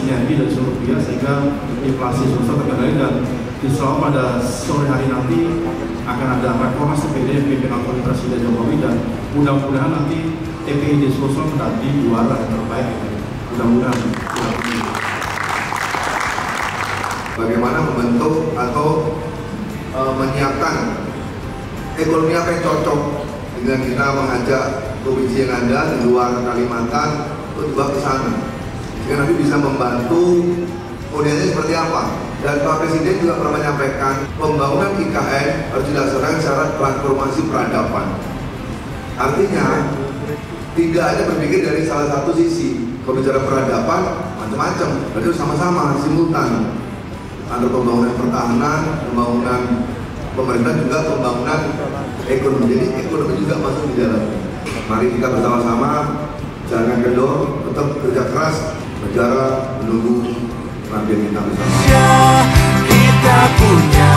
sinergi dari seluruh pihak sehingga inflasi susah terkendali, dan insya Allah pada sore hari nanti akan ada rakornas TPD pimpinan oleh Presiden Jokowi, dan mudah-mudahan nanti TPD Sulsel menjadi juara yang terbaik. Mudah-mudahan. Bagaimana membentuk atau menyiapkan ekonomi apa yang cocok dengan kita mengajak provinsi yang ada di luar Kalimantan untuk juga ke sana, sehingga nanti bisa membantu modelnya seperti apa. Dan Pak Presiden juga pernah menyampaikan pembangunan IKN harus didasarkan secara transformasi peradaban. Artinya tidak hanya berpikir dari salah satu sisi. Kalau bicara peradaban macam-macam, berarti sama-sama simultan antara pembangunan pertahanan, pembangunan pemerintah, juga pembangunan ekonomi. Jadi ekonomi juga masuk di dalam. Mari kita bersama-sama, jangan kendor, tetap kerja keras, negara menunggu nanti kita bersama. Kita punya